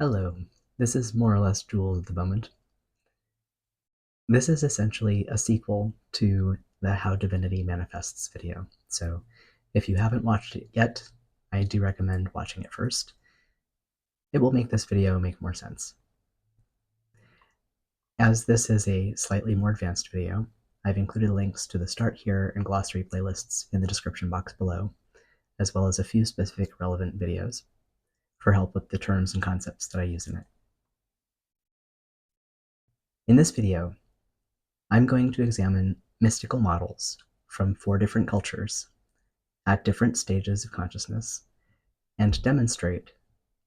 Hello, this is more or less Jewels at the moment. This is essentially a sequel to the How Divinity Manifests video, so if you haven't watched it yet, I do recommend watching it first. It will make this video make more sense. As this is a slightly more advanced video, I've included links to the Start Here and Glossary playlists in the description box below, as well as a few specific relevant videos for help with the terms and concepts that I use in it. In this video, I'm going to examine mystical models from 4 different cultures at different stages of consciousness and demonstrate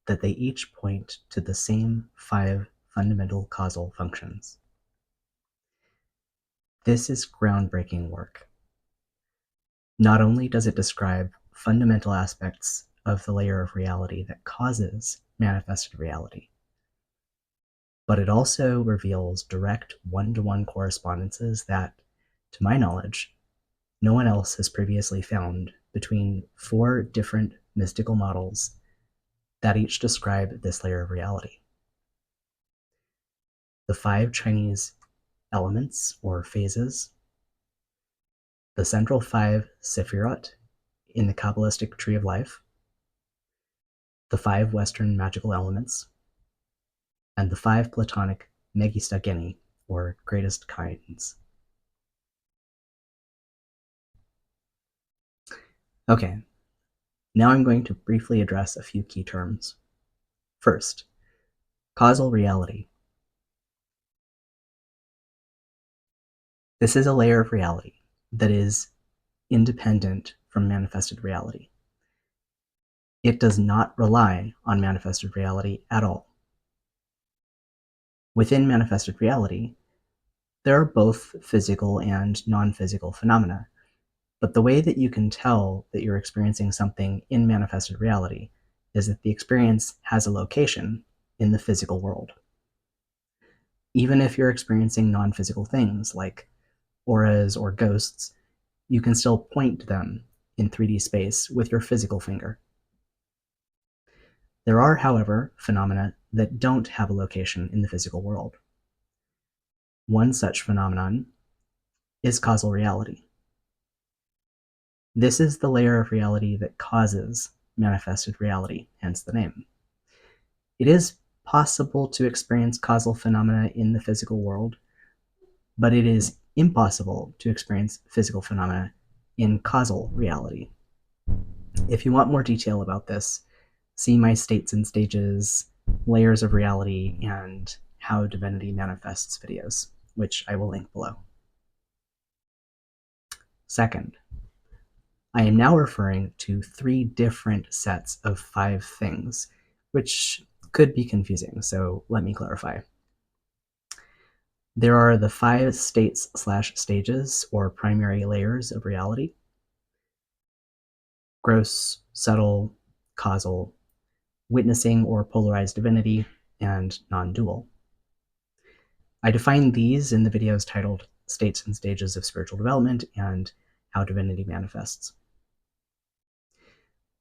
that they each point to the same 5 fundamental causal functions. This is groundbreaking work. Not only does it describe fundamental aspects of the layer of reality that causes manifested reality, but it also reveals direct one-to-one correspondences that, to my knowledge, no one else has previously found between 4 different mystical models that each describe this layer of reality. The 5 Chinese elements or phases, the central 5 Sephirot in the Kabbalistic Tree of Life, the 5 Western magical elements, and the 5 Platonic Megista Geni, or greatest kinds. Okay, now I'm going to briefly address a few key terms. First, causal reality. This is a layer of reality that is independent from manifested reality. It does not rely on manifested reality at all. Within manifested reality, there are both physical and non-physical phenomena, but the way that you can tell that you're experiencing something in manifested reality is that the experience has a location in the physical world. Even if you're experiencing non-physical things like auras or ghosts, you can still point to them in 3D space with your physical finger. There are, however, phenomena that don't have a location in the physical world. One such phenomenon is causal reality. This is the layer of reality that causes manifested reality, hence the name. It is possible to experience causal phenomena in the physical world, but it is impossible to experience physical phenomena in causal reality. If you want more detail about this, see my States and Stages, Layers of Reality, and How Divinity Manifests videos, which I will link below. Second, I am now referring to 3 different sets of 5 things, which could be confusing, so let me clarify. There are the 5 states/stages, or primary layers of reality: gross, subtle, causal, witnessing or polarized divinity, and non-dual. I define these in the videos titled States and Stages of Spiritual Development and How Divinity Manifests.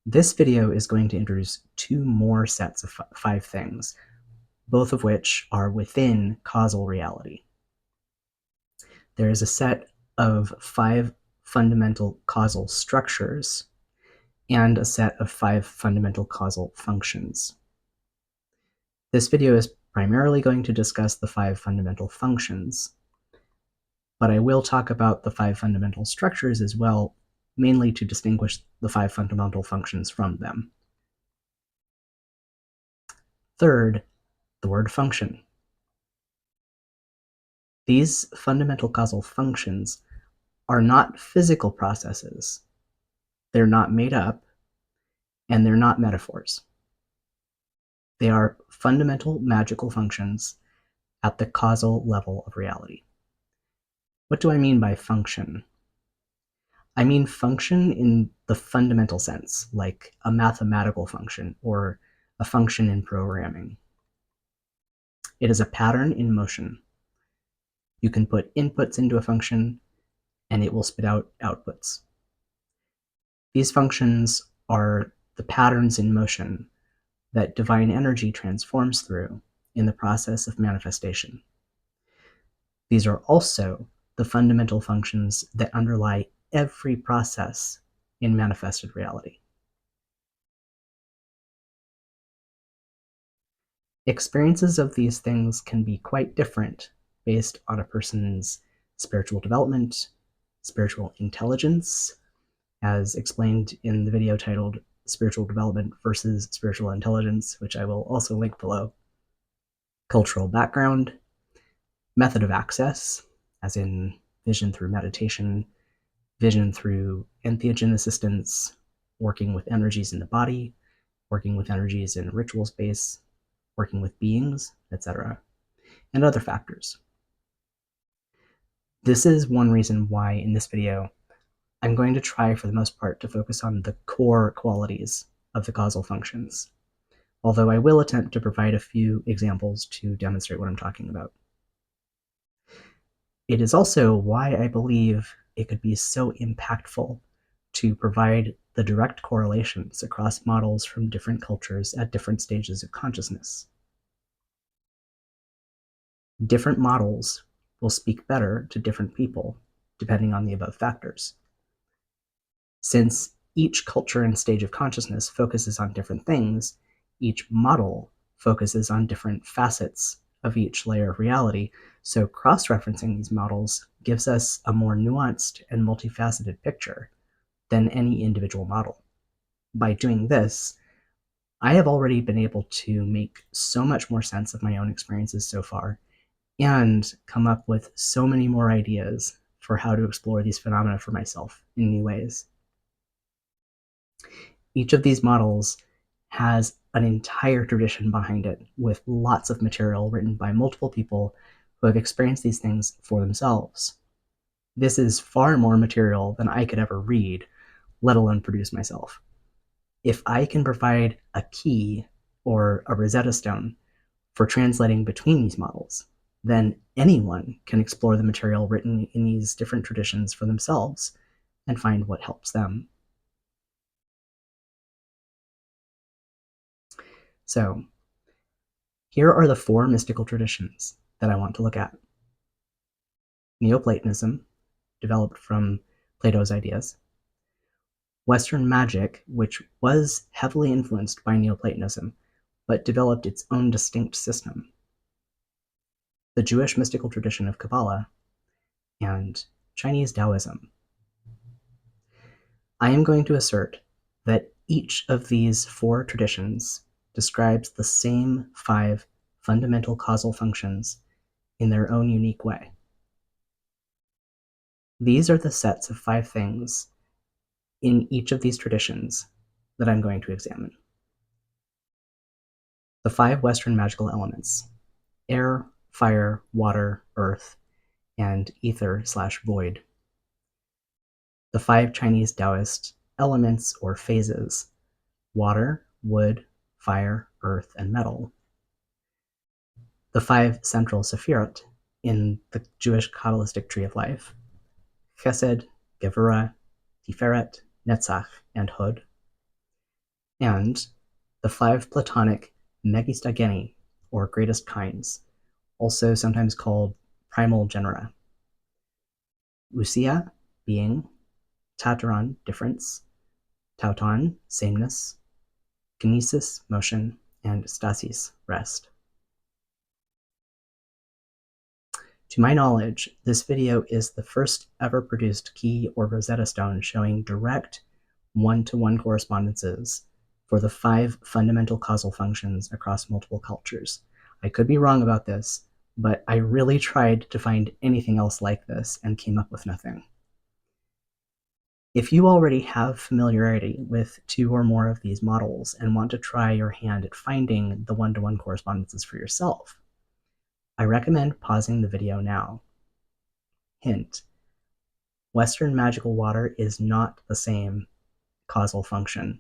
This video is going to introduce 2 more sets of 5 things, both of which are within causal reality. There is a set of 5 fundamental causal structures and a set of 5 fundamental causal functions. This video is primarily going to discuss the 5 fundamental functions, but I will talk about the 5 fundamental structures as well, mainly to distinguish the 5 fundamental functions from them. Third, the word function. These fundamental causal functions are not physical processes. They're not made up, and they're not metaphors. They are fundamental magical functions at the causal level of reality. What do I mean by function? I mean function in the fundamental sense, like a mathematical function or a function in programming. It is a pattern in motion. You can put inputs into a function, and it will spit out outputs. These functions are the patterns in motion that divine energy transforms through in the process of manifestation. These are also the fundamental functions that underlie every process in manifested reality. Experiences of these things can be quite different based on a person's spiritual development, spiritual intelligence, as explained in the video titled Spiritual Development versus Spiritual Intelligence, which I will also link below, cultural background, method of access, as in vision through meditation, vision through entheogen assistance, working with energies in the body, working with energies in ritual space, working with beings, etc., and other factors. This is one reason why in this video I'm going to try for the most part to focus on the core qualities of the causal functions, although I will attempt to provide a few examples to demonstrate what I'm talking about. It is also why I believe it could be so impactful to provide the direct correlations across models from different cultures at different stages of consciousness. Different models will speak better to different people depending on the above factors. Since each culture and stage of consciousness focuses on different things, each model focuses on different facets of each layer of reality, so cross-referencing these models gives us a more nuanced and multifaceted picture than any individual model. By doing this, I have already been able to make so much more sense of my own experiences so far and come up with so many more ideas for how to explore these phenomena for myself in new ways. Each of these models has an entire tradition behind it with lots of material written by multiple people who have experienced these things for themselves. This is far more material than I could ever read, let alone produce myself. If I can provide a key or a Rosetta Stone for translating between these models, then anyone can explore the material written in these different traditions for themselves and find what helps them. So, here are the 4 mystical traditions that I want to look at. Neoplatonism, developed from Plato's ideas. Western magic, which was heavily influenced by Neoplatonism, but developed its own distinct system. The Jewish mystical tradition of Kabbalah, and Chinese Daoism. I am going to assert that each of these 4 traditions describes the same 5 fundamental causal functions in their own unique way. These are the sets of 5 things in each of these traditions that I'm going to examine. The 5 Western magical elements: air, fire, water, earth, and ether/void. The 5 Chinese Taoist elements or phases: water, wood, fire, earth, and metal. The 5 central sephirot in the Jewish Kabbalistic tree of life: Chesed, Gevurah, Tiferet, Netzach, and Hod. And the 5 Platonic Megistageni, or greatest kinds, also sometimes called primal genera: Usia, being; Tataron, difference; Tauton, sameness; Kinesis, motion; and Stasis, rest. To my knowledge, this video is the first ever produced key or Rosetta Stone showing direct one-to-one correspondences for the 5 fundamental causal functions across multiple cultures. I could be wrong about this, but I really tried to find anything else like this and came up with nothing. If you already have familiarity with 2 or more of these models and want to try your hand at finding the one-to-one correspondences for yourself, I recommend pausing the video now. Hint: Western magical water is not the same causal function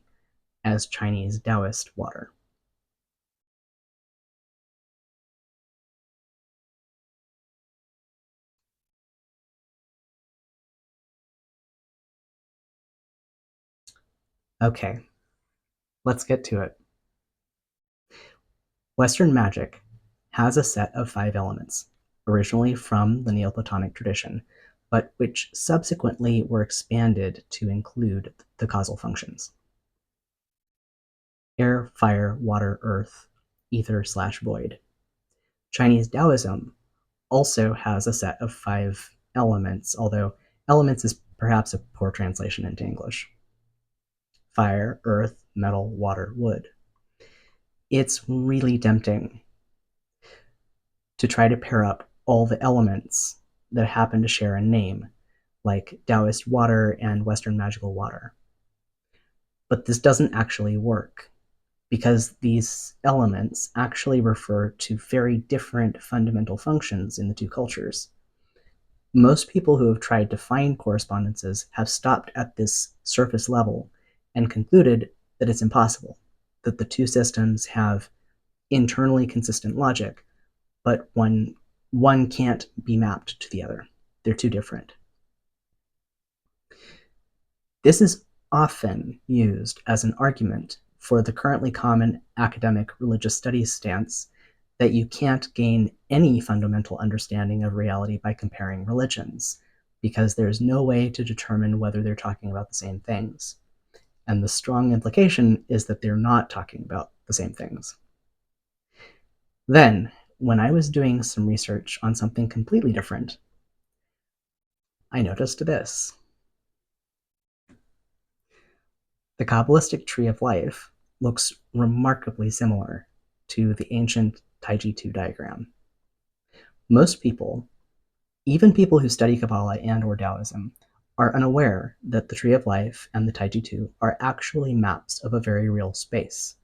as Chinese Taoist water. Okay, let's get to it. Western magic has a set of 5 elements, originally from the Neoplatonic tradition, but which subsequently were expanded to include the causal functions: air, fire, water, earth, ether/void. Chinese Daoism also has a set of 5 elements, although elements is perhaps a poor translation into English: fire, earth, metal, water, wood. It's really tempting to try to pair up all the elements that happen to share a name, like Taoist water and Western magical water. But this doesn't actually work, because these elements actually refer to very different fundamental functions in the two cultures. Most people who have tried to find correspondences have stopped at this surface level and concluded that it's impossible, that the two systems have internally consistent logic, but one can't be mapped to the other. They're too different. This is often used as an argument for the currently common academic religious studies stance that you can't gain any fundamental understanding of reality by comparing religions, because there's no way to determine whether they're talking about the same things. And the strong implication is that they're not talking about the same things. Then, when I was doing some research on something completely different, I noticed this. The Kabbalistic tree of life looks remarkably similar to the ancient Taiji 2 diagram. Most people, even people who study Kabbalah and or Daoism, are unaware that the tree of life and the Taiji 2 are actually maps of a very real space,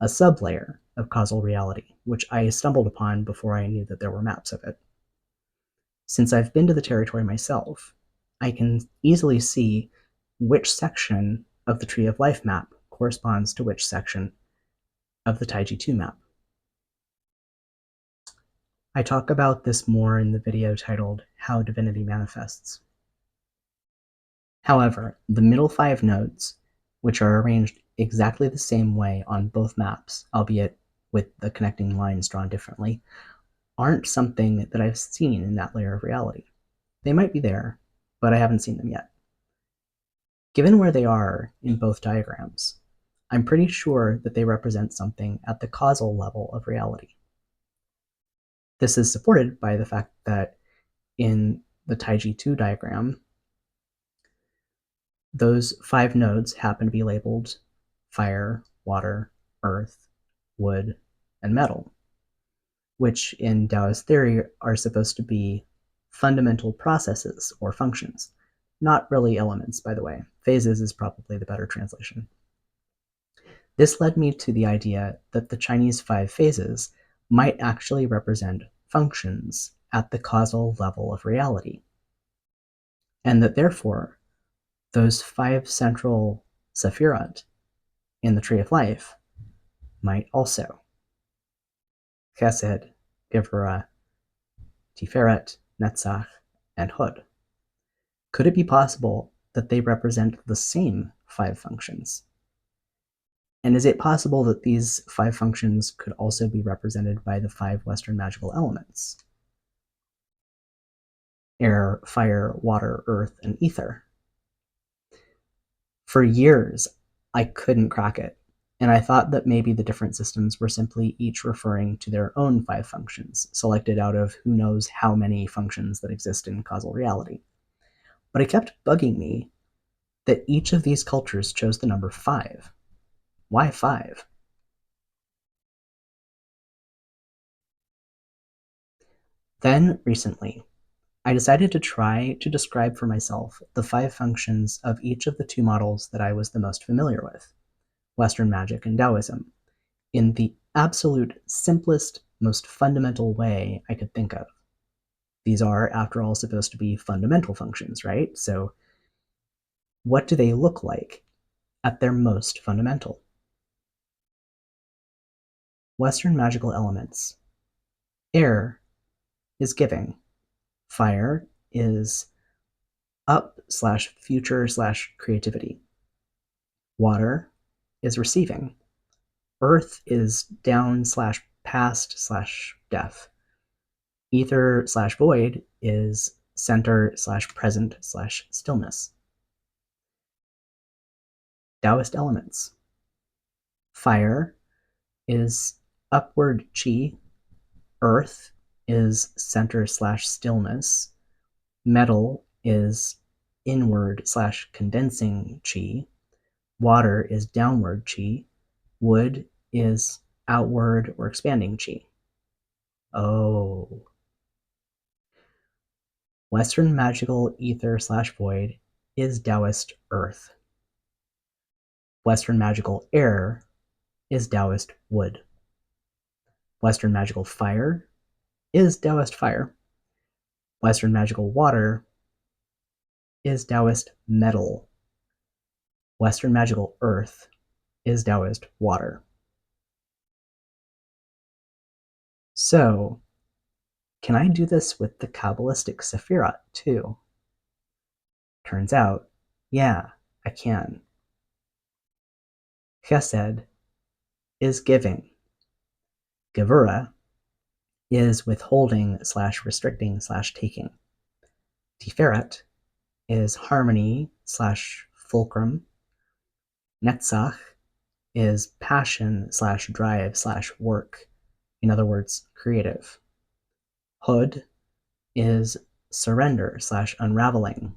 a sublayer of causal reality, which I stumbled upon before I knew that there were maps of it. Since I've been to the territory myself, I can easily see which section of the Tree of Life map corresponds to which section of the Taiji 2 map. I talk about this more in the video titled How Divinity Manifests. However, the middle 5 nodes, which are arranged exactly the same way on both maps, albeit with the connecting lines drawn differently, aren't something that I've seen in that layer of reality. They might be there, but I haven't seen them yet. Given where they are in both diagrams, I'm pretty sure that they represent something at the causal level of reality. This is supported by the fact that in the Taiji 2 diagram, those 5 nodes happen to be labeled fire, water, earth, wood, and metal, which in Taoist theory are supposed to be fundamental processes or functions. Not really elements, by the way. Phases is probably the better translation. This led me to the idea that the Chinese 5 phases might actually represent functions at the causal level of reality, and that therefore those 5 central sephirot in the Tree of Life might also: Chesed, Gevurah, Tiferet, Netzach, and Hod. Could it be possible that they represent the same 5 functions? And is it possible that these 5 functions could also be represented by the 5 Western magical elements: air, fire, water, earth, and ether? For years, I couldn't crack it, and I thought that maybe the different systems were simply each referring to their own 5 functions, selected out of who knows how many functions that exist in causal reality. But it kept bugging me that each of these cultures chose the number 5. Why 5? Then, recently, I decided to try to describe for myself the 5 functions of each of the 2 models that I was the most familiar with, Western magic and Daoism, in the absolute simplest, most fundamental way I could think of. These are, after all, supposed to be fundamental functions, right? So what do they look like at their most fundamental? Western magical elements. Air is giving. Fire is up/future/creativity. Water is receiving. Earth is down/past/ past/death. Ether/void is center/present/stillness. Taoist elements. Fire is upward chi. Earth is center/stillness. Metal is inward/condensing chi. Water is downward chi. Wood is outward or expanding chi. Oh. Western magical ether/void is Taoist earth. Western magical air is Taoist wood. Western magical fire is Taoist fire. Western magical water is Taoist metal. Western magical earth is Taoist water. So, can I do this with the Kabbalistic Sephirot too? Turns out, yeah, I can. Chesed is giving. Gevurah is withholding/restricting/taking. Tiferet is harmony/fulcrum. Netzach is passion/drive/work, in other words, creative. Hod is surrender/unraveling,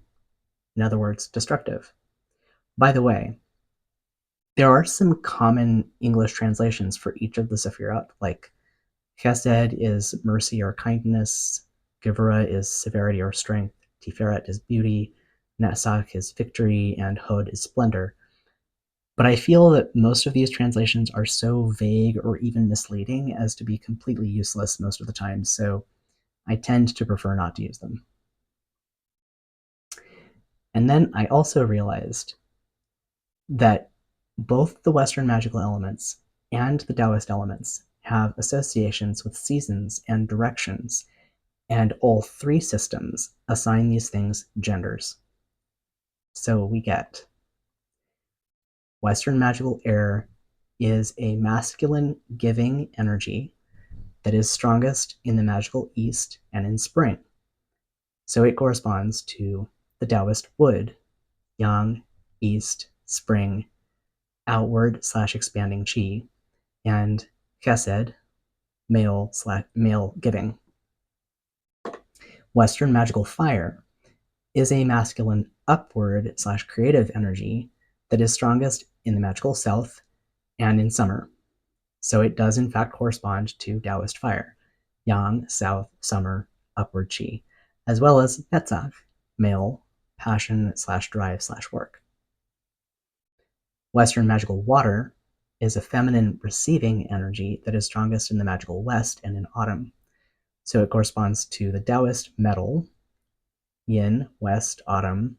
in other words, destructive. By the way, there are some common English translations for each of the Sephirot, like Chesed is mercy or kindness, Gevurah is severity or strength, Tiferet is beauty, Netzach is victory, and Hod is splendor. But I feel that most of these translations are so vague or even misleading as to be completely useless most of the time, so I tend to prefer not to use them. And then I also realized that both the Western magical elements and the Taoist elements have associations with seasons and directions, and all three systems assign these things genders. So we get Western magical air is a masculine giving energy that is strongest in the magical east and in spring. So it corresponds to the Taoist wood, yang, east, spring, outward/expanding chi, and chesed, male giving. Western magical fire is a masculine upward/creative energy that is strongest in the magical south and in summer. So it does in fact correspond to Taoist fire, yang, south, summer, upward chi, as well as Netzach, male, passion/drive/work. Western magical water is a feminine receiving energy that is strongest in the magical west and in autumn. So it corresponds to the Taoist metal, yin, west, autumn,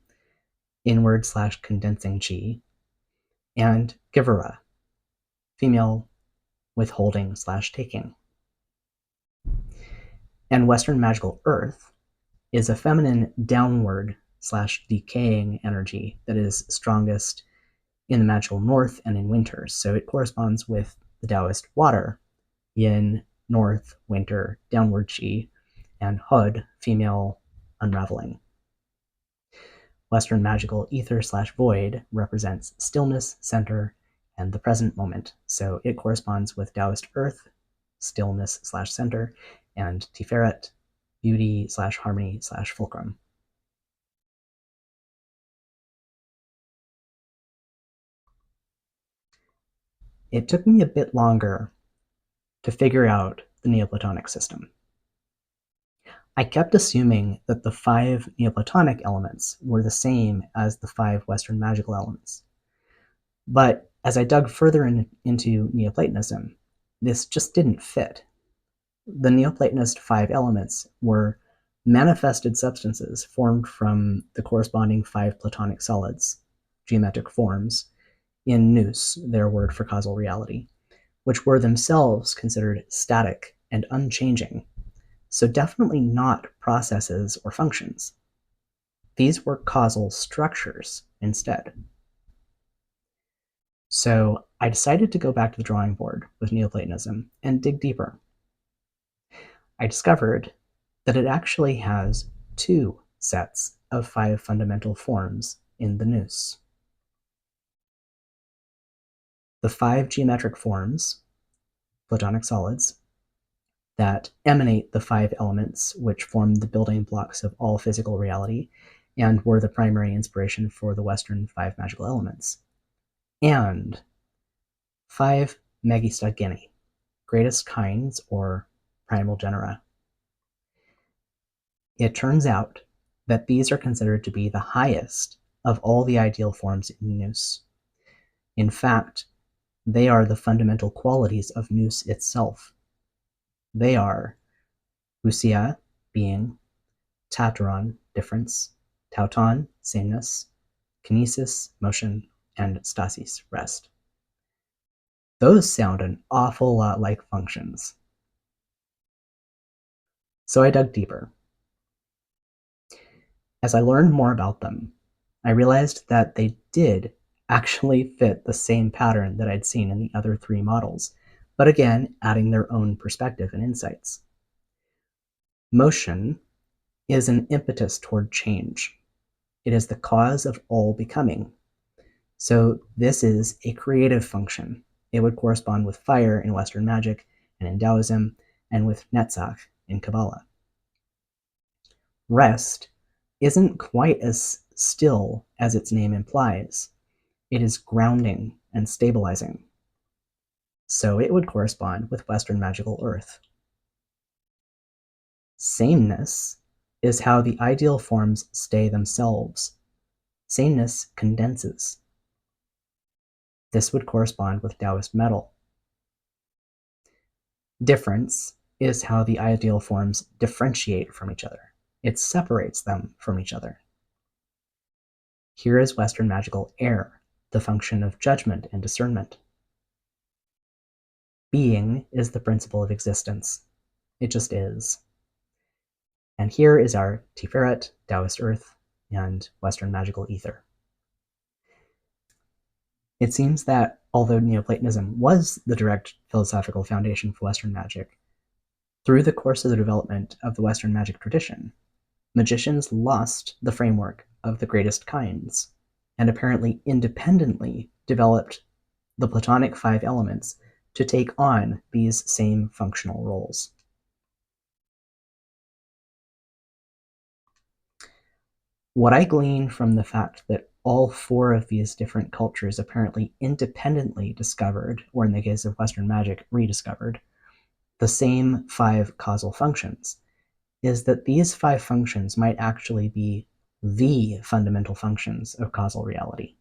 inward/condensing chi, and Gevurah, female withholding/taking. And Western magical earth is a feminine downward/decaying energy that is strongest in the magical north and in winter. So it corresponds with the Taoist water, yin, north, winter, downward chi, and Hod, female unraveling. Western magical ether/void represents stillness, center, and the present moment. So it corresponds with Taoist earth, stillness/center, and Tiferet, beauty/harmony/fulcrum. It took me a bit longer to figure out the Neoplatonic system. I kept assuming that the 5 Neoplatonic elements were the same as the 5 Western magical elements. But as I dug further into Neoplatonism, this just didn't fit. The Neoplatonist 5 elements were manifested substances formed from the corresponding 5 Platonic solids, geometric forms, in nous, their word for causal reality, which were themselves considered static and unchanging, so definitely not processes or functions. These were causal structures instead. So I decided to go back to the drawing board with Neoplatonism and dig deeper. I discovered that it actually has two sets of 5 fundamental forms in the nous. The 5 geometric forms, Platonic solids, that emanate the 5 elements which form the building blocks of all physical reality and were the primary inspiration for the Western 5 magical elements, and 5 Megistagini, greatest kinds or primal genera. It turns out that these are considered to be the highest of all the ideal forms in nous. In fact, they are the fundamental qualities of nous itself. They are ousia, being, tauton, difference, tauton, sameness, kinesis, motion, and stasis, rest. Those sound an awful lot like functions. So I dug deeper. As I learned more about them, I realized that they did actually fit the same pattern that I'd seen in the other 3 models, but again, adding their own perspective and insights. Motion is an impetus toward change. It is the cause of all becoming. So this is a creative function. It would correspond with fire in Western magic and in Daoism, and with Netzach in Kabbalah. Rest isn't quite as still as its name implies. It is grounding and stabilizing. So it would correspond with Western magical earth. Sameness is how the ideal forms stay themselves. Sameness condenses. This would correspond with Taoist metal. Difference is how the ideal forms differentiate from each other. It separates them from each other. Here is Western magical air, the function of judgment and discernment. Being is the principle of existence. It just is. And here is our Tiferet, Taoist earth, and Western magical ether. It seems that although Neoplatonism was the direct philosophical foundation for Western magic, through the course of the development of the Western magic tradition, magicians lost the framework of the greatest kinds, and apparently independently developed the Platonic 5 elements to take on these same functional roles. What I glean from the fact that all 4 of these different cultures apparently independently discovered, or in the case of Western magic, rediscovered, the same 5 causal functions, is that these 5 functions might actually be the fundamental functions of causal reality.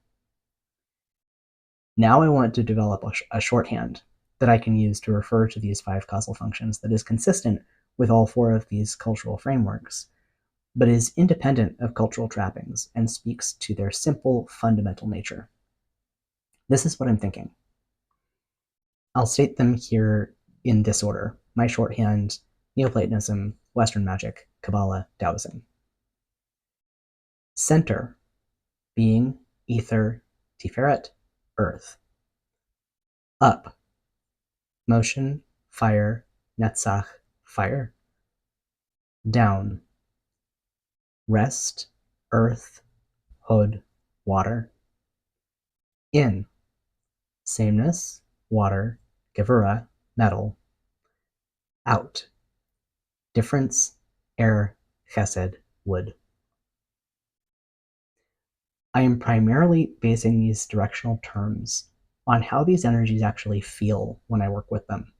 Now I want to develop a shorthand that I can use to refer to these 5 causal functions that is consistent with all 4 of these cultural frameworks, but is independent of cultural trappings and speaks to their simple, fundamental nature. This is what I'm thinking. I'll state them here in this order. My shorthand: Neoplatonism, Western magic, Kabbalah, Daoism. Center: being, ether, Tiferet, earth. Up: motion, fire, Netzach, fire. Down: rest, earth, Hod, water. In: sameness, water, Gevurah, metal. Out: difference, air, Chesed, wood. I am primarily basing these directional terms on how these energies actually feel when I work with them.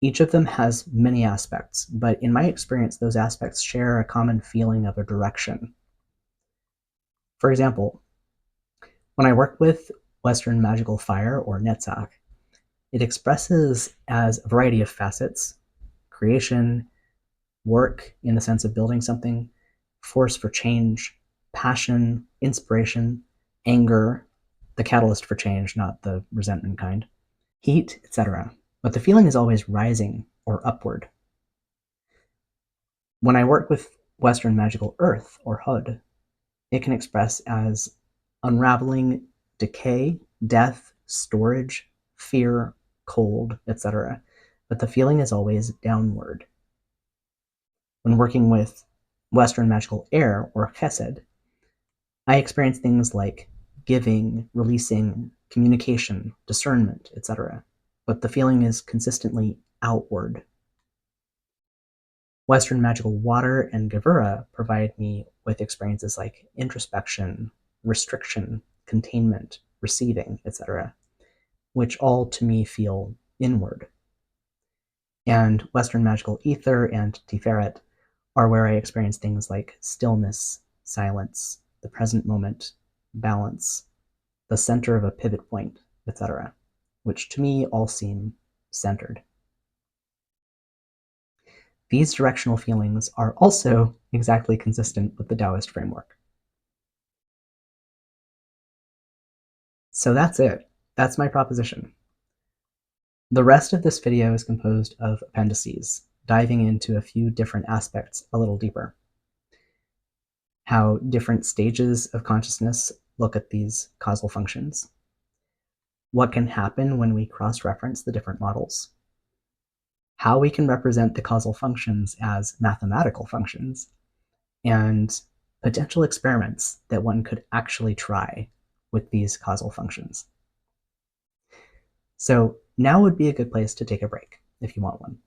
Each of them has many aspects, but in my experience, those aspects share a common feeling of a direction. For example, when I work with Western magical fire, or Netzach, it expresses as a variety of facets: creation, work in the sense of building something, force for change, passion, inspiration, anger, the catalyst for change, not the resentment kind, heat, etc. But the feeling is always rising or upward. When I work with Western magical earth, or Hod, it can express as unraveling, decay, death, storage, fear, cold, etc. But the feeling is always downward. When working with Western magical air, or chesed, I experience things like giving, releasing, communication, discernment, etc. But the feeling is consistently outward. Western magical water and Gevura provide me with experiences like introspection, restriction, containment, receiving, etc., which all to me feel inward. And Western magical ether and Tiferet are where I experience things like stillness, silence, the present moment, balance, the center of a pivot point, etc., which to me all seem centered. These directional feelings are also exactly consistent with the Taoist framework. So that's it. That's my proposition. The rest of this video is composed of appendices, diving into a few different aspects a little deeper. How different stages of consciousness look at these causal functions. What can happen when we cross-reference the different models. How we can represent the causal functions as mathematical functions, and potential experiments that one could actually try with these causal functions. So now would be a good place to take a break, if you want one.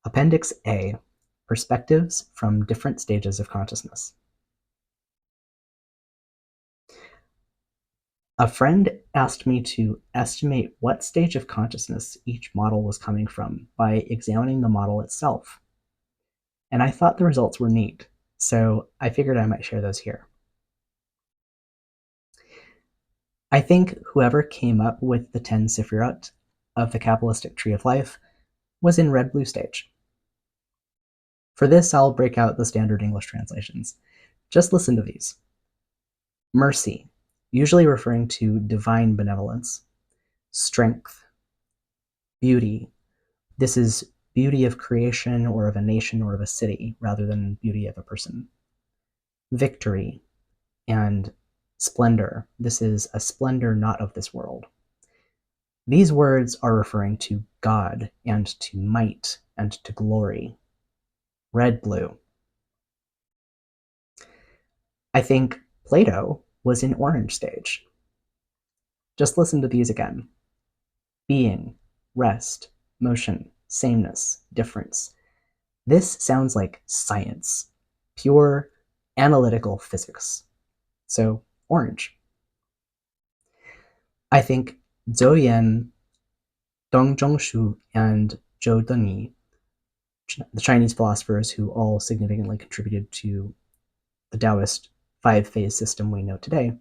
Appendix A, Perspectives from Different Stages of Consciousness. A friend asked me to estimate what stage of consciousness each model was coming from by examining the model itself. And I thought the results were neat, so I figured I might share those here. I think whoever came up with the 10 Sefirot of the Kabbalistic Tree of Life was in red-blue stage. For this, I'll break out the standard English translations. Just listen to these. Mercy, usually referring to divine benevolence. Strength. Beauty. This is beauty of creation or of a nation or of a city, rather than beauty of a person. Victory. And splendor. This is a splendor not of this world. These words are referring to God and to might and to glory. Red-blue. I think Plato was in orange stage. Just listen to these again. Being, rest, motion, sameness, difference. This sounds like science, pure analytical physics. So, orange. I think Zhou Yan, Dong Zhongshu, and Zhou Dengyi, the Chinese philosophers who all significantly contributed to the Taoist five-phase system we know today,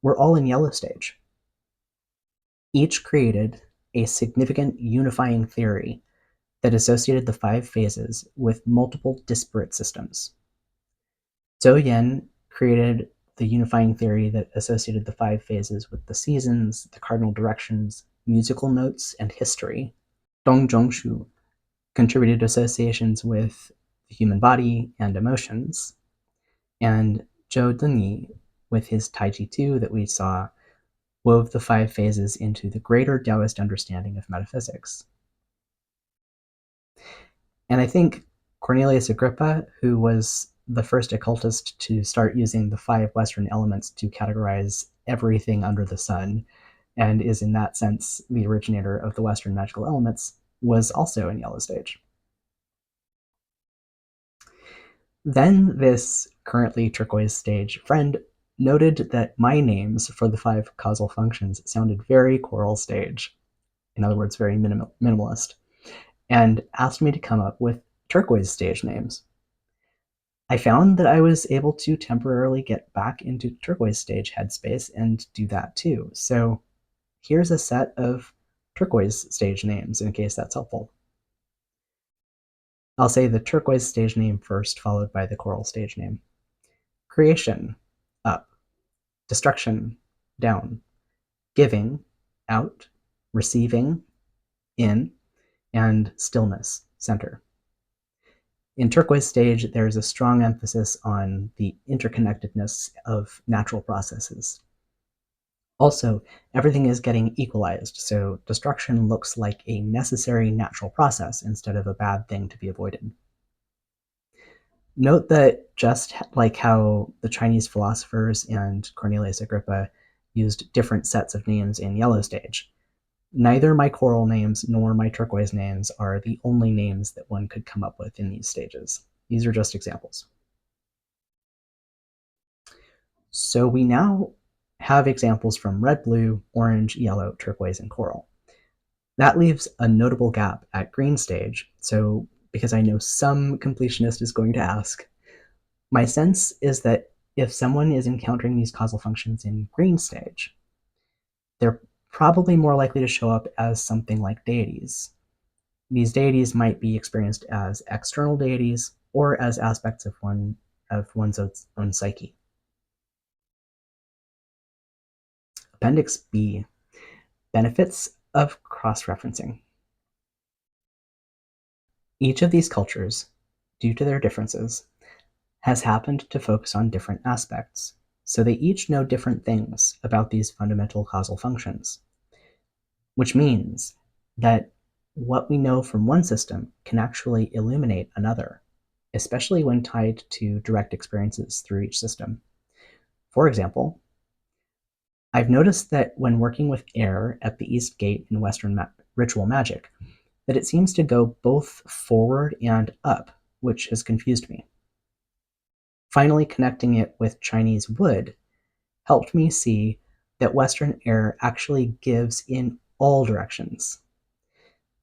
were all in yellow stage. Each created a significant unifying theory that associated the five phases with multiple disparate systems. Zhou Yan created the unifying theory that associated the five phases with the seasons, the cardinal directions, musical notes, and history. Dong Zhongshu contributed associations with the human body and emotions, and Zhou Dengyi, with his Taiji 2 that we saw, wove the five phases into the greater Taoist understanding of metaphysics. And I think Cornelius Agrippa, who was the first occultist to start using the five Western elements to categorize everything under the sun, and is in that sense the originator of the Western magical elements, was also in yellow stage. Then this currently turquoise stage friend noted that my names for the five causal functions sounded very coral stage, in other words, very minimalist, and asked me to come up with turquoise stage names. I found that I was able to temporarily get back into turquoise stage headspace and do that too. So here's a set of turquoise stage names in case that's helpful. I'll say the turquoise stage name first, followed by the coral stage name. Creation, up. Destruction, down. Giving, out. Receiving, in. And stillness, center. In turquoise stage, there's a strong emphasis on the interconnectedness of natural processes. Also, everything is getting equalized, so destruction looks like a necessary natural process instead of a bad thing to be avoided. Note that just like how the Chinese philosophers and Cornelius Agrippa used different sets of names in Yellow Stage, neither my coral names nor my turquoise names are the only names that one could come up with in these stages. These are just examples. So we now have examples from red, blue, orange, yellow, turquoise, and coral. That leaves a notable gap at green stage, so because I know some completionist is going to ask, my sense is that if someone is encountering these causal functions in green stage, they're probably more likely to show up as something like deities. These deities might be experienced as external deities or as aspects of one's own psyche. Appendix B, benefits of cross-referencing. Each of these cultures, due to their differences, has happened to focus on different aspects, so they each know different things about these fundamental causal functions, which means that what we know from one system can actually illuminate another, especially when tied to direct experiences through each system. For example, I've noticed that when working with air at the East Gate in Western ritual magic, that it seems to go both forward and up, which has confused me. Finally, connecting it with Chinese wood helped me see that Western air actually gives in all directions.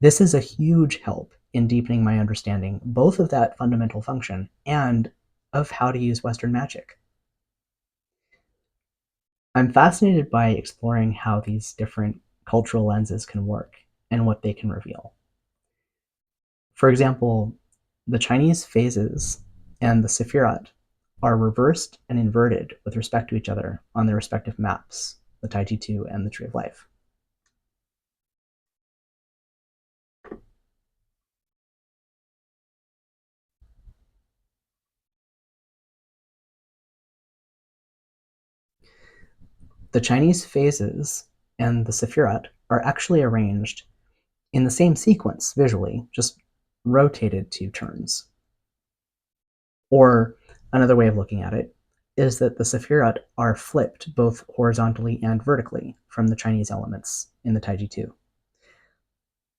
This is a huge help in deepening my understanding both of that fundamental function and of how to use Western magic. I'm fascinated by exploring how these different cultural lenses can work and what they can reveal. For example, the Chinese phases and the Sephirot are reversed and inverted with respect to each other on their respective maps, the Taiji 2 and the Tree of Life. The Chinese phases and the Sephirot are actually arranged in the same sequence visually, just rotated 2 turns. Or another way of looking at it is that the Sephirot are flipped both horizontally and vertically from the Chinese elements in the Taiji 2.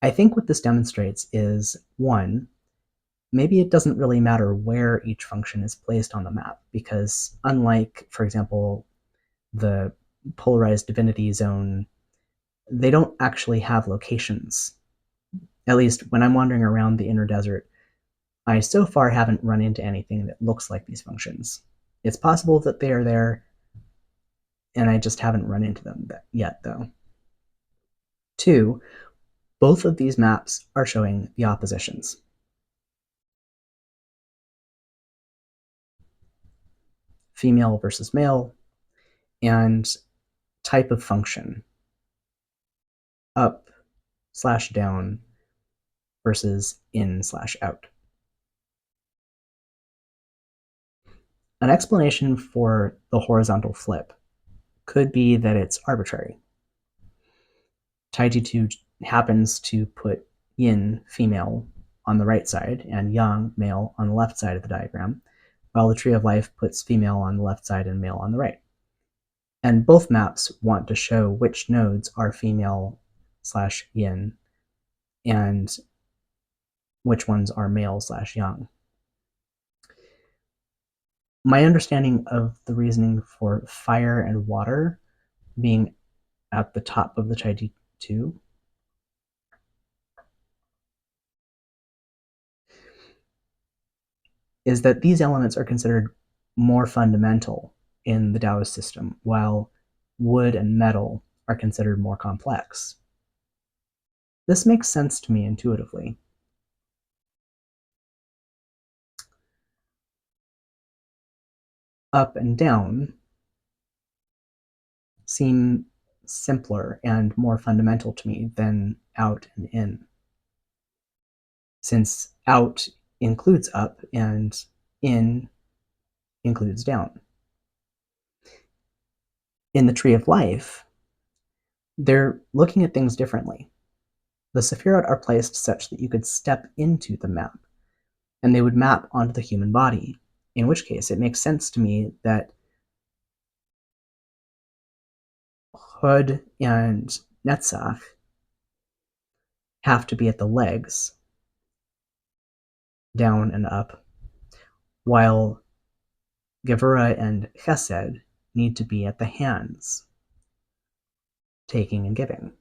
I think what this demonstrates is, one, maybe it doesn't really matter where each function is placed on the map, because unlike, for example, the polarized divinity zone, they don't actually have locations. At least when I'm wandering around the inner desert, I so far haven't run into anything that looks like these functions. It's possible that they are there, and I just haven't run into them yet, though. Two, both of these maps are showing the oppositions. Female versus male, and type of function. Up/down versus in/out. An explanation for the horizontal flip could be that it's arbitrary. Taiji 2 happens to put yin, female, on the right side and yang, male, on the left side of the diagram, while the Tree of Life puts female on the left side and male on the right. And both maps want to show which nodes are female/yin and which ones are male/yang. My understanding of the reasoning for fire and water being at the top of the Taiji 2 is that these elements are considered more fundamental in the Taoist system, while wood and metal are considered more complex. This makes sense to me intuitively. Up and down seem simpler and more fundamental to me than out and in, since out includes up and in includes down. In the Tree of Life, They're looking at things differently. The Sephirot are placed such that you could step into the map, and they would map onto the human body, in which case it makes sense to me that Hod and Netzach have to be at the legs, down and up, while Gevurah and Chesed need to be at the hands, taking and giving.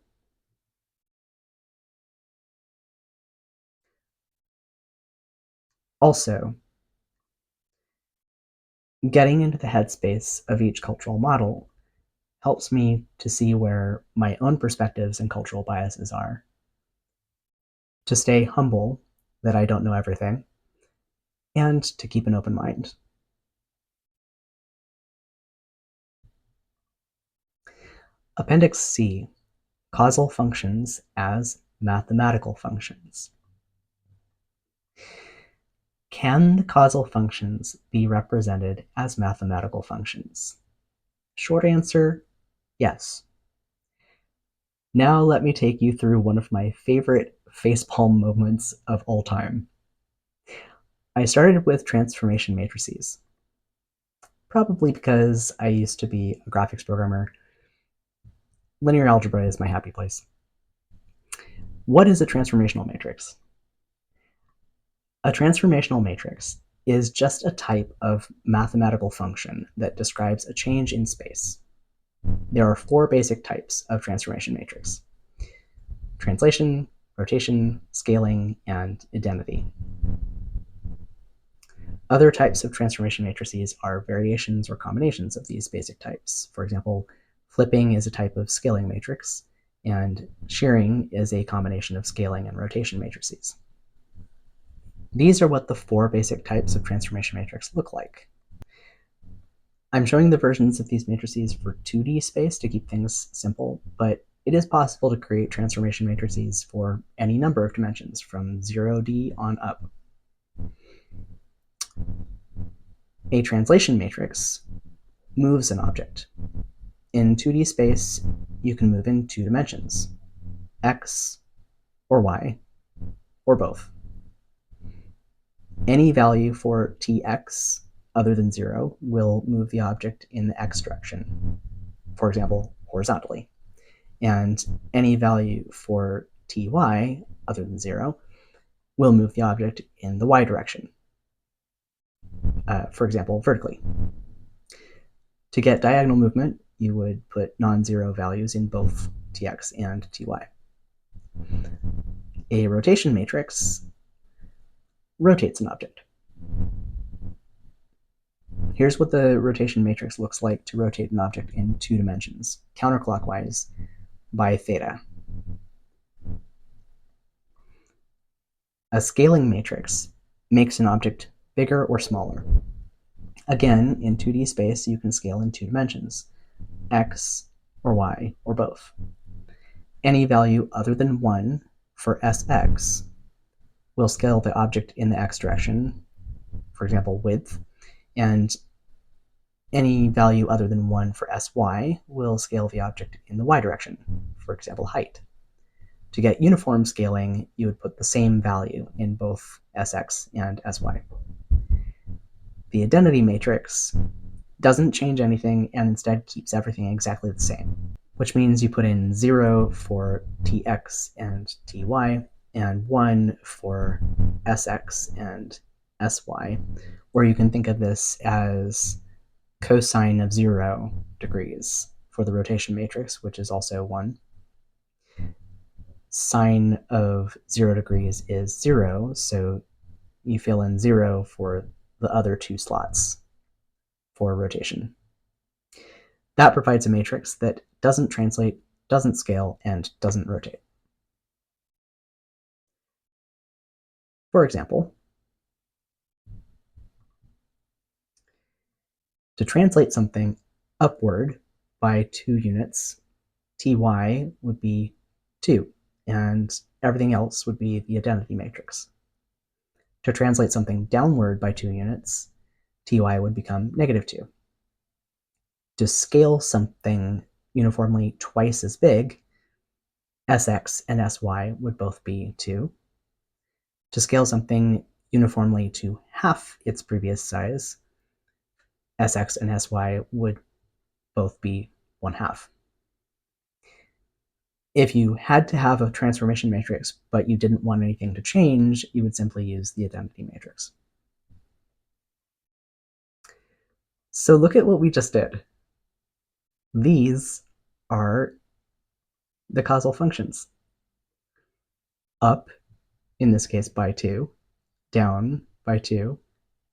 Also, getting into the headspace of each cultural model helps me to see where my own perspectives and cultural biases are, to stay humble that I don't know everything, and to keep an open mind. Appendix C, Causal Functions as Mathematical Functions. Can the causal functions be represented as mathematical functions? Short answer, yes. Now let me take you through one of my favorite facepalm moments of all time. I started with transformation matrices, probably because I used to be a graphics programmer. Linear algebra is my happy place. What is a transformational matrix? A transformational matrix is just a type of mathematical function that describes a change in space. There are 4 basic types of transformation matrix: translation, rotation, scaling, and identity. Other types of transformation matrices are variations or combinations of these basic types. For example, flipping is a type of scaling matrix, and shearing is a combination of scaling and rotation matrices. These are what the 4 basic types of transformation matrix look like. I'm showing the versions of these matrices for 2D space to keep things simple, but it is possible to create transformation matrices for any number of dimensions, from 0D on up. A translation matrix moves an object. In 2D space, you can move in 2 dimensions, x or y, or both. Any value for tx other than 0 will move the object in the x direction, for example, horizontally. And any value for ty other than 0 will move the object in the y direction, for example, vertically. To get diagonal movement, you would put non-zero values in both tx and ty. A rotation matrix rotates an object. Here's what the rotation matrix looks like to rotate an object in 2 dimensions, counterclockwise by theta. A scaling matrix makes an object bigger or smaller. Again, in 2D space, you can scale in 2 dimensions, x or y, or both. Any value other than 1 for sx will scale the object in the x direction, for example, width, and any value other than 1 for sy will scale the object in the y direction, for example, height. To get uniform scaling, you would put the same value in both sx and sy. The identity matrix doesn't change anything and instead keeps everything exactly the same, which means you put in 0 for tx and ty, and 1 for sx and sy, or you can think of this as cosine of 0 degrees for the rotation matrix, which is also 1. Sine of 0 degrees is 0, so you fill in 0 for the other 2 slots for rotation. That provides a matrix that doesn't translate, doesn't scale, and doesn't rotate. For example, to translate something upward by 2 units, ty would be 2, and everything else would be the identity matrix. To translate something downward by 2 units, ty would become -2. To scale something uniformly twice as big, Sx and Sy would both be 2. To scale something uniformly to half its previous size, Sx and Sy would both be 1/2. If you had to have a transformation matrix, but you didn't want anything to change, you would simply use the identity matrix. So look at what we just did. These are the causal functions. Up, in this case, by 2, down by 2,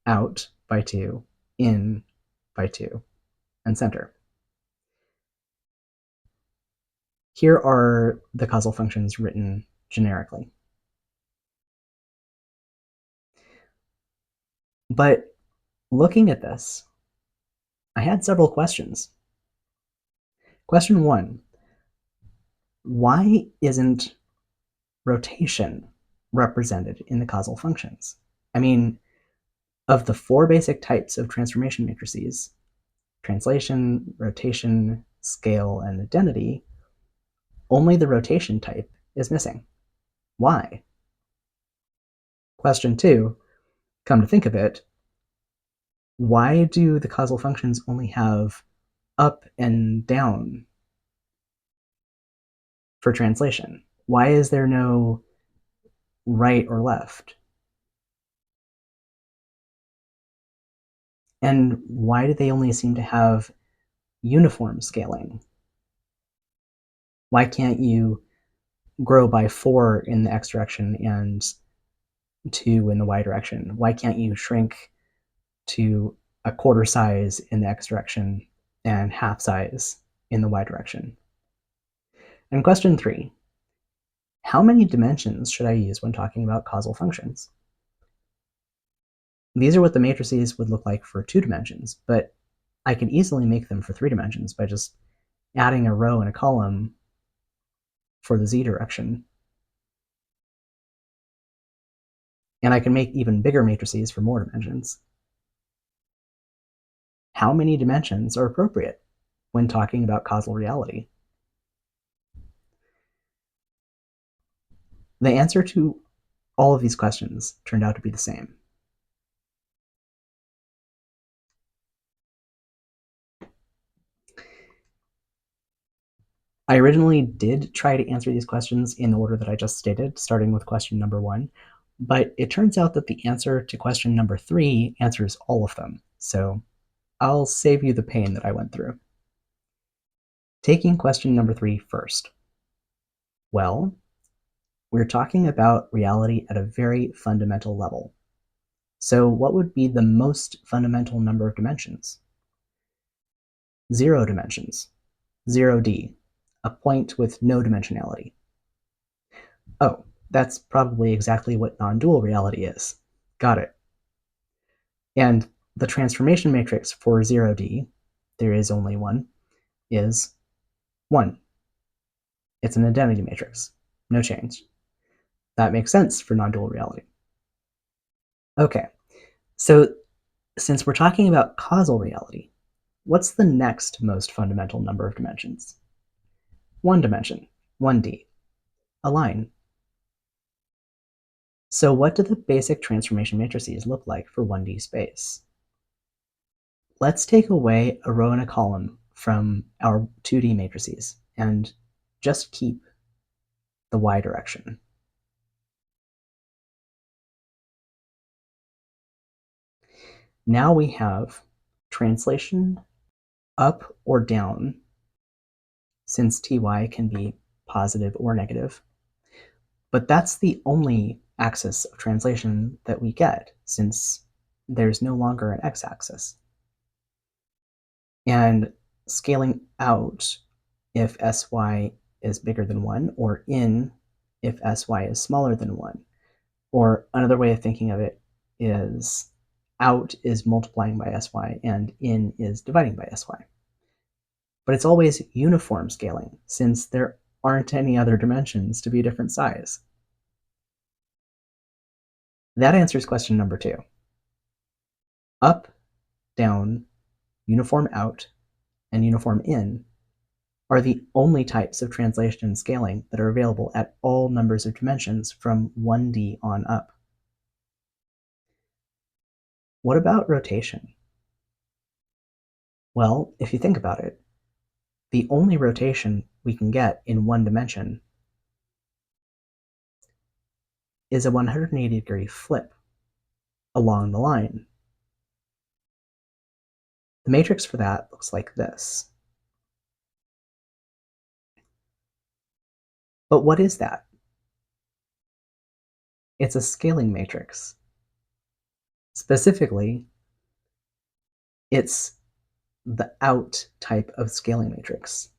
out by 2, in by 2, and center. Here are the causal functions written generically. But looking at this, I had several questions. Question 1, why isn't rotation represented in the causal functions? I mean, of the 4 basic types of transformation matrices, translation, rotation, scale, and identity, only the rotation type is missing. Why? Question 2, come to think of it, why do the causal functions only have up and down for translation? Why is there no right or left? And why do they only seem to have uniform scaling? Why can't you grow by 4 in the x direction and 2 in the y direction? Why can't you shrink to a quarter size in the x direction and half size in the y direction? And question 3, how many dimensions should I use when talking about causal functions? These are what the matrices would look like for 2 dimensions, but I could easily make them for 3 dimensions by just adding a row and a column for the z direction. And I can make even bigger matrices for more dimensions. How many dimensions are appropriate when talking about causal reality? The answer to all of these questions turned out to be the same. I originally did try to answer these questions in the order that I just stated, starting with question number 1, but it turns out that the answer to question number 3 answers all of them, so I'll save you the pain that I went through. Taking question number 3 first. Well, we're talking about reality at a very fundamental level. So what would be the most fundamental number of dimensions? 0 dimensions, 0D, a point with no dimensionality. Oh, that's probably exactly what non-dual reality is. Got it. And the transformation matrix for 0D, there is only one, is 1. It's an identity matrix, no change. That makes sense for non-dual reality. Okay, so since we're talking about causal reality, what's the next most fundamental number of dimensions? 1 dimension, 1D, a line. So what do the basic transformation matrices look like for 1D space? Let's take away a row and a column from our 2D matrices and just keep the y direction. Now we have translation up or down, since ty can be positive or negative. But that's the only axis of translation that we get, since there's no longer an x-axis. And scaling out if sy is bigger than 1, or in if sy is smaller than 1. Or another way of thinking of it is out is multiplying by sy and in is dividing by sy. But it's always uniform scaling, since there aren't any other dimensions to be a different size. That answers question number 2. Up, down, uniform out, and uniform in are the only types of translation and scaling that are available at all numbers of dimensions from 1D on up. What about rotation? Well, if you think about it, the only rotation we can get in one dimension is a 180-degree flip along the line. The matrix for that looks like this. But what is that? It's a scaling matrix. Specifically, it's the out type of scaling matrix.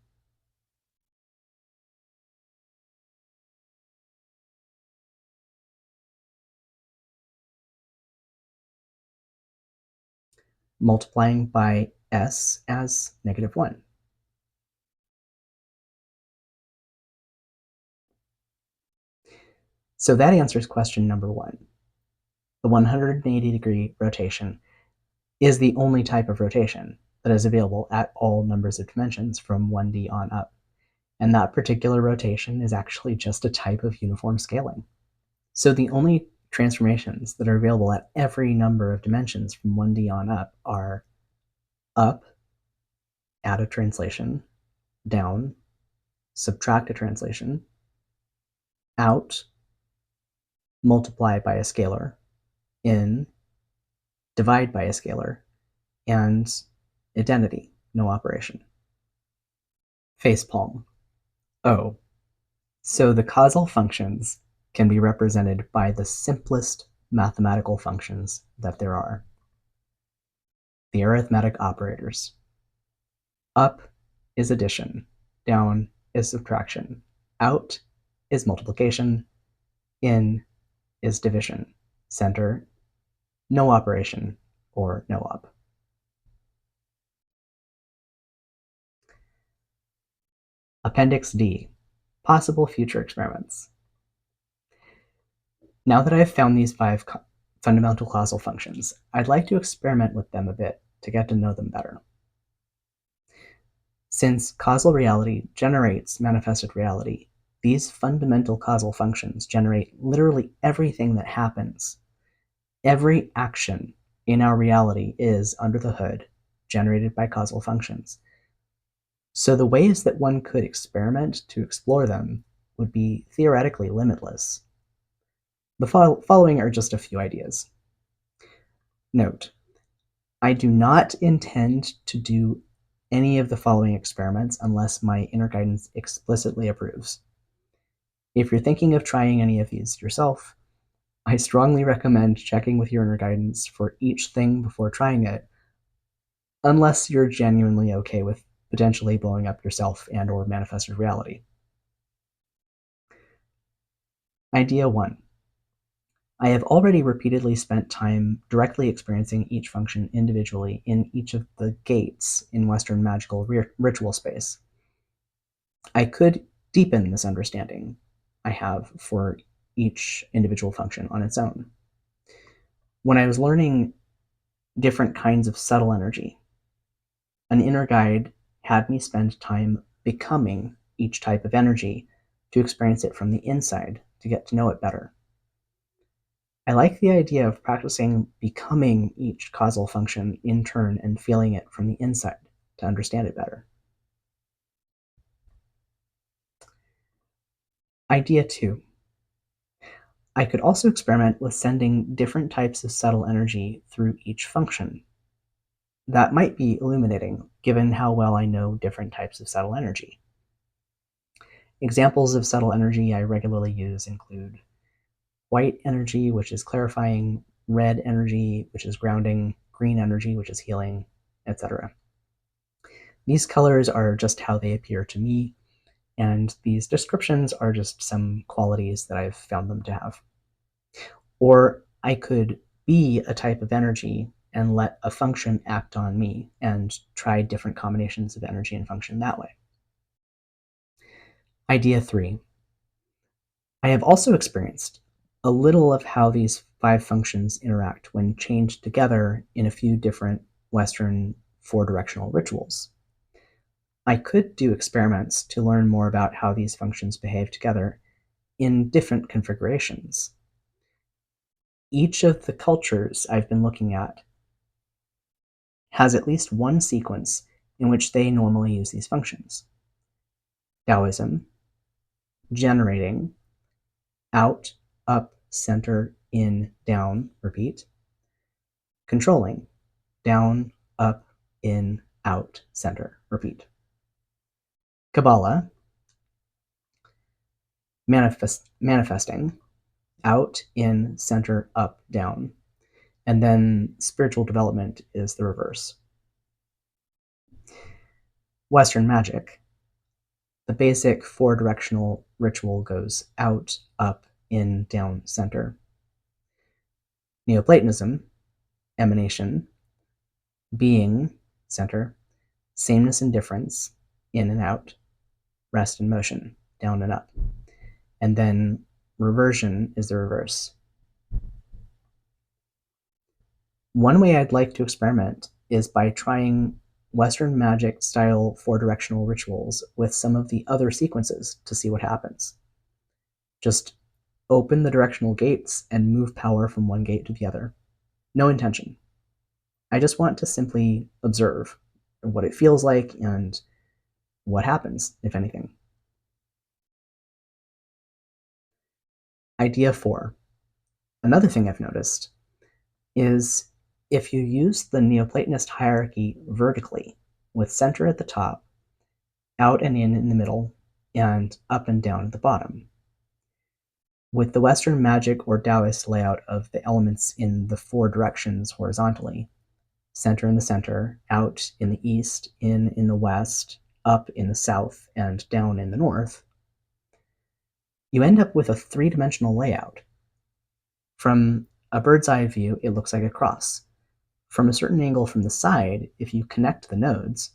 Multiplying by s as -1. So that answers question number 1. The 180-degree rotation is the only type of rotation that is available at all numbers of dimensions from 1D on up. And that particular rotation is actually just a type of uniform scaling. So the only transformations that are available at every number of dimensions from 1D on up are up, add a translation, down, subtract a translation, out, multiply by a scalar, in, divide by a scalar, and identity, no operation. Facepalm. Oh, so the causal functions can be represented by the simplest mathematical functions that there are. The arithmetic operators. Up is addition, down is subtraction, out is multiplication, in is division, center, no operation, or no op. Appendix D, possible future experiments. Now that I've found these 5 fundamental causal functions, I'd like to experiment with them a bit to get to know them better. Since causal reality generates manifested reality, these fundamental causal functions generate literally everything that happens. Every action in our reality is, under the hood, generated by causal functions. So the ways that one could experiment to explore them would be theoretically limitless. The following are just a few ideas. Note, I do not intend to do any of the following experiments unless my inner guidance explicitly approves. If you're thinking of trying any of these yourself, I strongly recommend checking with your inner guidance for each thing before trying it, unless you're genuinely okay with potentially blowing up yourself and or manifested reality. Idea 1. I have already repeatedly spent time directly experiencing each function individually in each of the gates in Western magical ritual space. I could deepen this understanding I have for each individual function on its own. When I was learning different kinds of subtle energy, an inner guide had me spend time becoming each type of energy to experience it from the inside to get to know it better. I like the idea of practicing becoming each causal function in turn and feeling it from the inside to understand it better. Idea 2. I could also experiment with sending different types of subtle energy through each function. That might be illuminating, given how well I know different types of subtle energy. Examples of subtle energy I regularly use include white energy, which is clarifying, red energy, which is grounding, green energy, which is healing, etc. These colors are just how they appear to me, and these descriptions are just some qualities that I've found them to have. Or I could be a type of energy and let a function act on me and try different combinations of energy and function that way. Idea 3. I have also experienced a little of how these 5 functions interact when chained together in a few different Western 4-directional rituals. I could do experiments to learn more about how these functions behave together in different configurations. Each of the cultures I've been looking at has at least one sequence in which they normally use these functions. Daoism, generating, out, up, center, in, down, repeat. Controlling, down, up, in, out, center, repeat. Kabbalah, manifesting, out, in, center, up, down. And then spiritual development is the reverse. Western magic, the basic four-directional ritual goes out, up, in, down, center. Neoplatonism, emanation, being, center, sameness and difference, in and out, rest and motion, down and up. And then reversion is the reverse. One way I'd like to experiment is by trying Western magic style four-directional rituals with some of the other sequences to see what happens. Just open the directional gates and move power from one gate to the other. No intention. I just want to simply observe what it feels like and what happens, if anything. Idea 4. Another thing I've noticed is if you use the Neoplatonist hierarchy vertically, with center at the top, out and in the middle, and up and down at the bottom, with the Western magic or Taoist layout of the elements in the four directions horizontally, center in the center, out in the east, in the west, up in the south, and down in the north, you end up with a three-dimensional layout. From a bird's eye view, it looks like a cross. From a certain angle from the side, if you connect the nodes,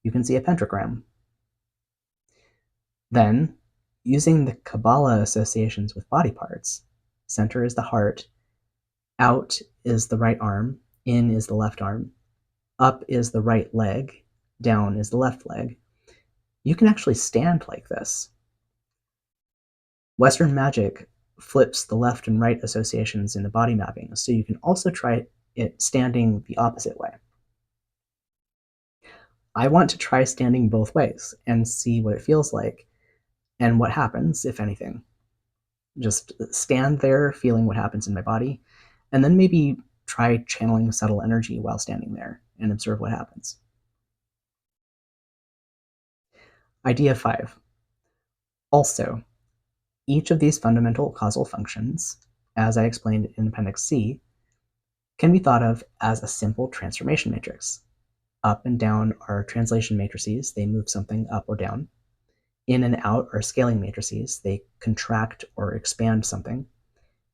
you can see a pentagram. Then, using the Kabbalah associations with body parts, center is the heart, out is the right arm, in is the left arm, up is the right leg, down is the left leg. You can actually stand like this. Western magic flips the left and right associations in the body mapping, so you can also try it standing the opposite way. I want to try standing both ways and see what it feels like and what happens, if anything. Just stand there, feeling what happens in my body, and then maybe try channeling subtle energy while standing there and observe what happens. Idea 5. Also, each of these fundamental causal functions, as I explained in Appendix C, can be thought of as a simple transformation matrix. Up and down are translation matrices, they move something up or down. In and out are scaling matrices, they contract or expand something.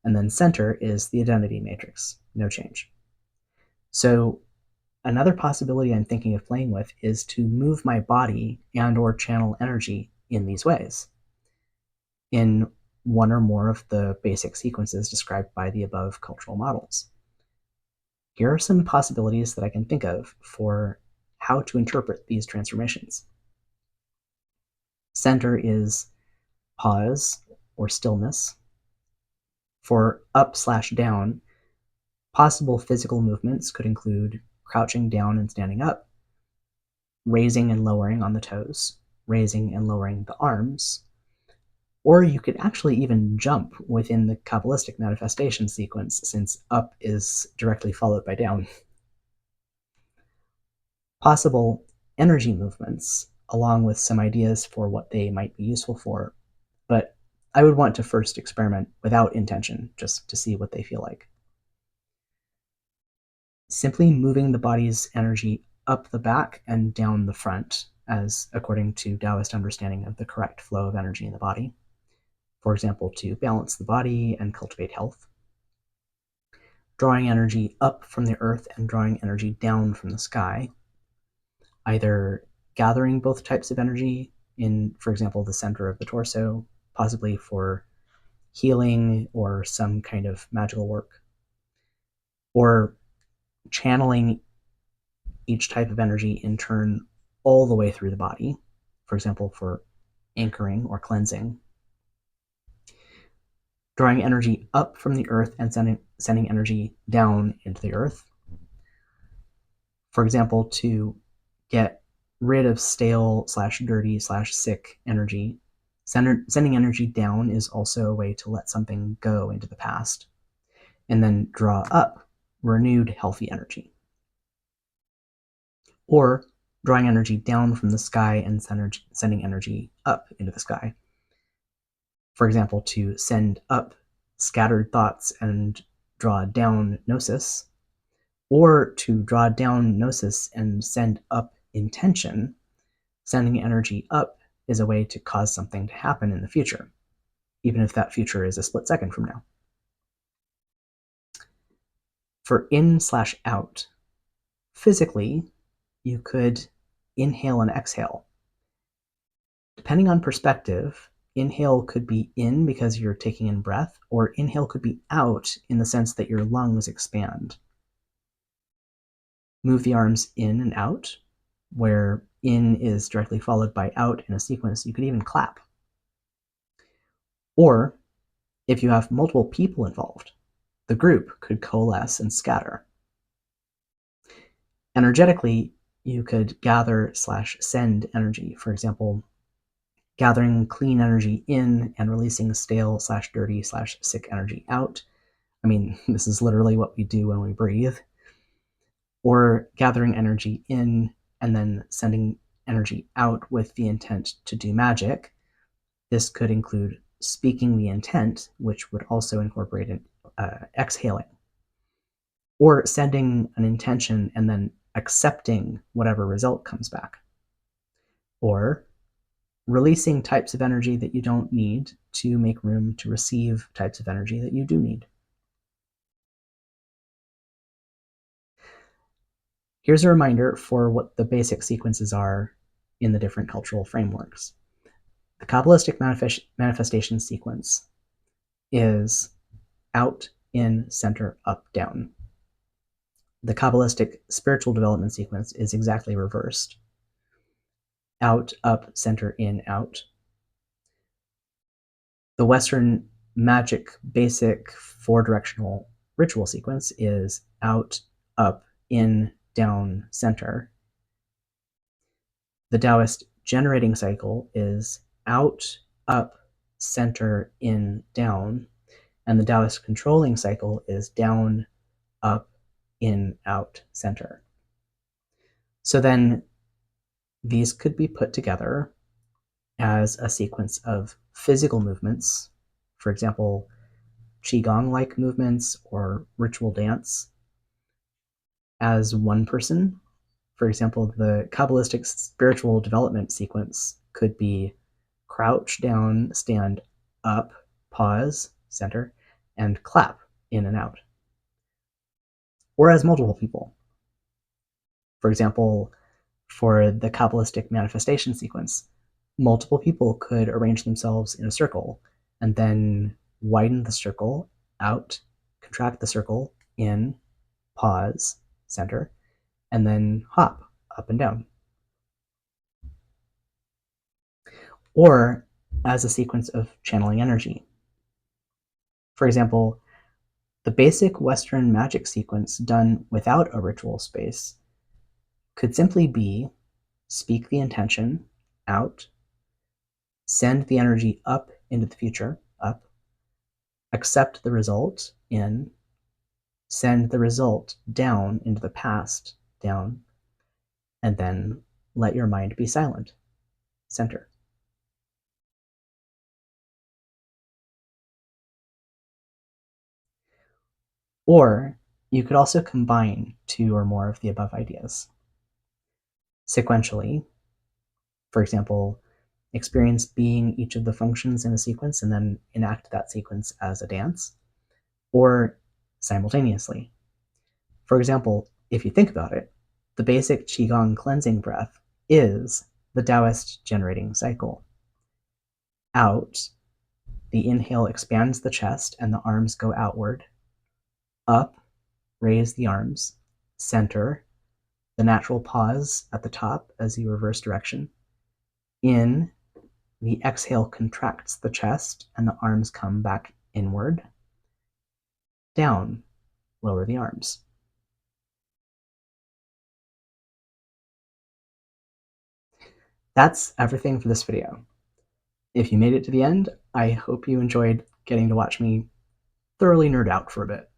And then center is the identity matrix, no change. So another possibility I'm thinking of playing with is to move my body and or channel energy in these ways, in one or more of the basic sequences described by the above cultural models. Here are some possibilities that I can think of for how to interpret these transformations. Center is pause or stillness. For up/down, possible physical movements could include crouching down and standing up, raising and lowering on the toes, raising and lowering the arms, or you could actually even jump within the Kabbalistic manifestation sequence, since up is directly followed by down. Possible energy movements, along with some ideas for what they might be useful for, but I would want to first experiment without intention, just to see what they feel like. Simply moving the body's energy up the back and down the front, as according to Taoist understanding of the correct flow of energy in the body. For example, to balance the body and cultivate health. Drawing energy up from the earth and drawing energy down from the sky. Either gathering both types of energy in, for example, the center of the torso, possibly for healing or some kind of magical work, or channeling each type of energy in turn all the way through the body, for example, for anchoring or cleansing. Drawing energy up from the earth and sending energy down into the earth. For example, to get rid of stale / dirty / sick energy. Sending energy down is also a way to let something go into the past, and then draw up renewed, healthy energy. Or drawing energy down from the sky and sending energy up into the sky. For example, to send up scattered thoughts and draw down gnosis, or to draw down gnosis and send up intention. Sending energy up is a way to cause something to happen in the future, even if that future is a split second from now. For in/out, physically, you could inhale and exhale. Depending on perspective, inhale could be in because you're taking in breath, or inhale could be out in the sense that your lungs expand. Move the arms in and out, where in is directly followed by out in a sequence. You could even clap. Or, if you have multiple people involved, the group could coalesce and scatter. Energetically, you could gather/send energy. For example, gathering clean energy in and releasing stale / dirty / sick energy out. I mean, this is literally what we do when we breathe. Or gathering energy in and then sending energy out with the intent to do magic. This could include speaking the intent, which would also incorporate exhaling. Or sending an intention and then accepting whatever result comes back. Or releasing types of energy that you don't need to make room to receive types of energy that you do need. Here's a reminder for what the basic sequences are in the different cultural frameworks. The Kabbalistic manifestation sequence is out, in, center, up, down. The Kabbalistic spiritual development sequence is exactly reversed. Out, up, center, in, out. The Western magic basic 4-directional ritual sequence is out, up, in, down, center. The Taoist generating cycle is out, up, center, in, down. And the Taoist controlling cycle is down, up, in, out, center. So then these could be put together as a sequence of physical movements, for example, Qigong-like movements or ritual dance, as one person. For example, the Kabbalistic spiritual development sequence could be crouch down, stand up, pause, center, and clap, in and out. Or as multiple people. For example, for the Kabbalistic manifestation sequence, multiple people could arrange themselves in a circle and then widen the circle out, contract the circle, in, pause, center, and then hop up and down. Or as a sequence of channeling energy. For example, the basic Western magic sequence done without a ritual space could simply be speak the intention, out, send the energy up into the future, up, accept the result, in, send the result down into the past, down, and then let your mind be silent, center. Or you could also combine 2 or more of the above ideas. Sequentially, for example, experience being each of the functions in a sequence and then enact that sequence as a dance, or simultaneously. For example, if you think about it, the basic Qigong cleansing breath is the Taoist generating cycle. Out, the inhale expands the chest and the arms go outward. Up, raise the arms. Center, the natural pause at the top as you reverse direction. In, the exhale contracts the chest and the arms come back inward. Down, lower the arms. That's everything for this video. If you made it to the end, I hope you enjoyed getting to watch me thoroughly nerd out for a bit.